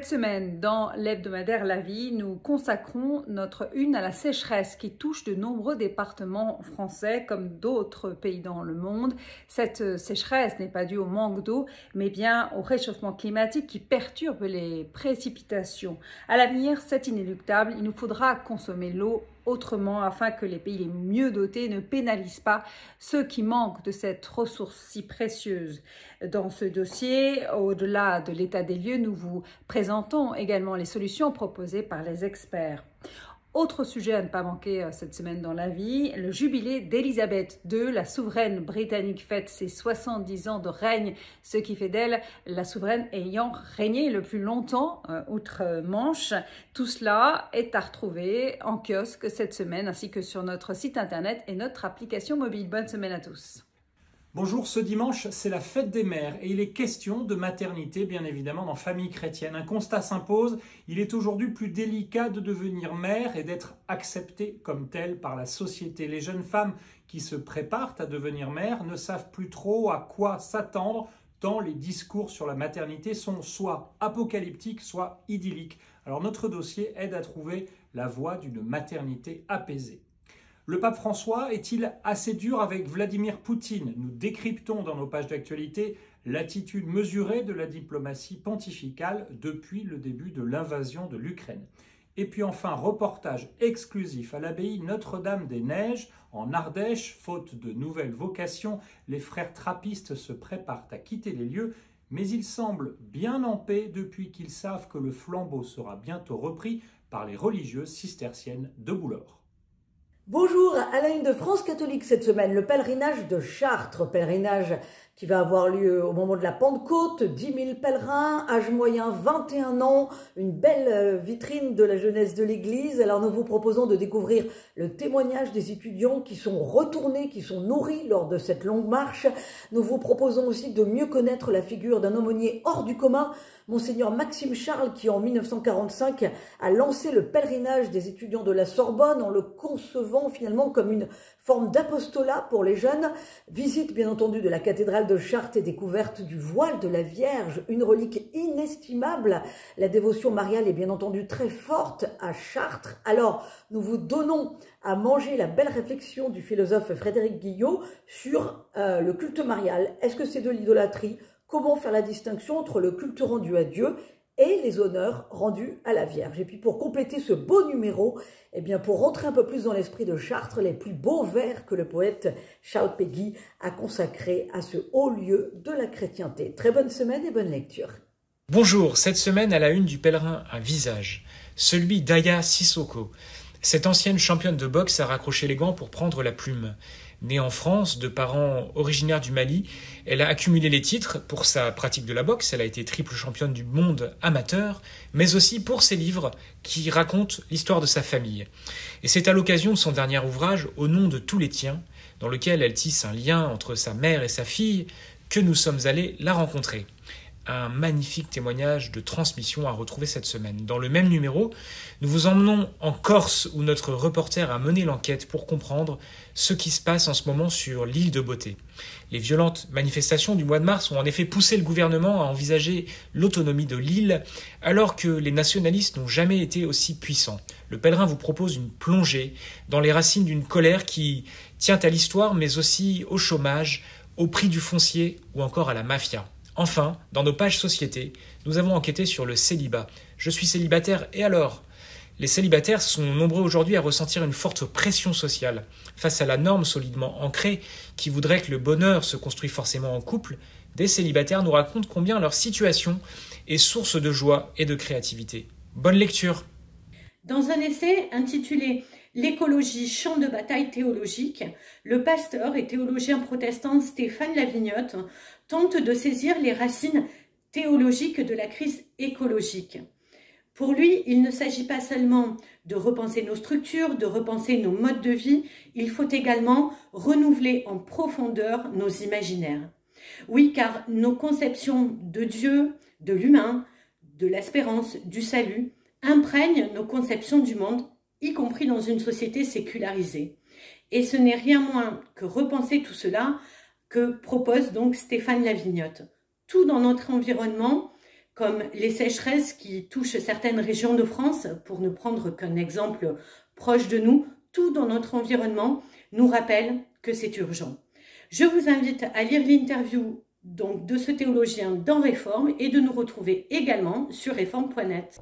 semaine, dans l'hebdomadaire La Vie, nous consacrons notre une à la sécheresse qui touche de nombreux départements français comme d'autres pays dans le monde. Cette sécheresse n'est pas due au manque d'eau, mais bien au réchauffement climatique qui perturbe les précipitations. À l'avenir, c'est inéluctable, il nous faudra consommer l'eau autrement afin que les pays les mieux dotés ne pénalisent pas ceux qui manquent de cette ressource si précieuse. Dans ce dossier, au-delà de l'état des lieux, nous vous présentons également les solutions proposées par les experts. Autre sujet à ne pas manquer cette semaine dans La Vie, le jubilé d'Élisabeth II, la souveraine britannique fête ses 70 ans de règne, ce qui fait d'elle la souveraine ayant régné le plus longtemps outre-Manche. Tout cela est à retrouver en kiosque cette semaine ainsi que sur notre site internet et notre application mobile. Bonne semaine à tous. Bonjour, ce dimanche, c'est la fête des mères et il est question de maternité, bien évidemment, dans Famille chrétienne. Un constat s'impose, il est aujourd'hui plus délicat de devenir mère et d'être acceptée comme telle par la société. Les jeunes femmes qui se préparent à devenir mères ne savent plus trop à quoi s'attendre, tant les discours sur la maternité sont soit apocalyptiques, soit idylliques. Alors notre dossier aide à trouver la voie d'une maternité apaisée. Le pape François est-il assez dur avec Vladimir Poutine? Nous décryptons dans nos pages d'actualité l'attitude mesurée de la diplomatie pontificale depuis le début de l'invasion de l'Ukraine. Et puis enfin, reportage exclusif à l'abbaye Notre-Dame-des-Neiges en Ardèche. Faute de nouvelles vocations, les frères trappistes se préparent à quitter les lieux, mais ils semblent bien en paix depuis qu'ils savent que le flambeau sera bientôt repris par les religieuses cisterciennes de Boulor. Bonjour, à la une de France catholique cette semaine, le pèlerinage de Chartres, pèlerinage qui va avoir lieu au moment de la Pentecôte, 10 000 pèlerins, âge moyen 21 ans, une belle vitrine de la jeunesse de l'Église. Alors nous vous proposons de découvrir le témoignage des étudiants qui sont retournés, qui sont nourris lors de cette longue marche. Nous vous proposons aussi de mieux connaître la figure d'un aumônier hors du commun, Monseigneur Maxime Charles, qui en 1945 a lancé le pèlerinage des étudiants de la Sorbonne en le concevant finalement comme une forme d'apostolat pour les jeunes. Visite bien entendu de la cathédrale de Chartres et découverte du voile de la Vierge, une relique inestimable. La dévotion mariale est bien entendu très forte à Chartres. Alors nous vous donnons à manger la belle réflexion du philosophe Frédéric Guillot sur le culte marial. Est-ce que c'est de l'idolâtrie? Comment faire la distinction entre le culte rendu à Dieu et les honneurs rendus à la Vierge. Et puis pour compléter ce beau numéro, eh bien pour rentrer un peu plus dans l'esprit de Chartres, les plus beaux vers que le poète Charles Péguy a consacrés à ce haut lieu de la chrétienté. Très bonne semaine et bonne lecture. Bonjour, cette semaine à la une du Pèlerin, un visage, celui d'Aya Sissoko. Cette ancienne championne de boxe a raccroché les gants pour prendre la plume. Née en France, de parents originaires du Mali, elle a accumulé les titres pour sa pratique de la boxe, elle a été triple championne du monde amateur, mais aussi pour ses livres qui racontent l'histoire de sa famille. Et c'est à l'occasion de son dernier ouvrage, Au nom de tous les tiens, dans lequel elle tisse un lien entre sa mère et sa fille, que nous sommes allés la rencontrer. Un magnifique témoignage de transmission à retrouver cette semaine. Dans le même numéro, nous vous emmenons en Corse où notre reporter a mené l'enquête pour comprendre ce qui se passe en ce moment sur l'île de Beauté. Les violentes manifestations du mois de mars ont en effet poussé le gouvernement à envisager l'autonomie de l'île alors que les nationalistes n'ont jamais été aussi puissants. Le pèlerin vous propose une plongée dans les racines d'une colère qui tient à l'histoire mais aussi au chômage, au prix du foncier ou encore à la mafia. Enfin, dans nos pages société, nous avons enquêté sur le célibat. Je suis célibataire, et alors? Les célibataires sont nombreux aujourd'hui à ressentir une forte pression sociale. Face à la norme solidement ancrée qui voudrait que le bonheur se construise forcément en couple, des célibataires nous racontent combien leur situation est source de joie et de créativité. Bonne lecture! Dans un essai intitulé « L'écologie, champ de bataille théologique », le pasteur et théologien protestant Stéphane Lavignotte tente de saisir les racines théologiques de la crise écologique. Pour lui, il ne s'agit pas seulement de repenser nos structures, de repenser nos modes de vie, il faut également renouveler en profondeur nos imaginaires. Oui, car nos conceptions de Dieu, de l'humain, de l'espérance, du salut, imprègnent nos conceptions du monde, y compris dans une société sécularisée. Et ce n'est rien moins que repenser tout cela que propose donc Stéphane Lavignotte. Tout dans notre environnement comme les sécheresses qui touchent certaines régions de France, pour ne prendre qu'un exemple proche de nous, tout dans notre environnement nous rappelle que c'est urgent. Je vous invite à lire l'interview donc de ce théologien dans Réforme et de nous retrouver également sur réforme.net.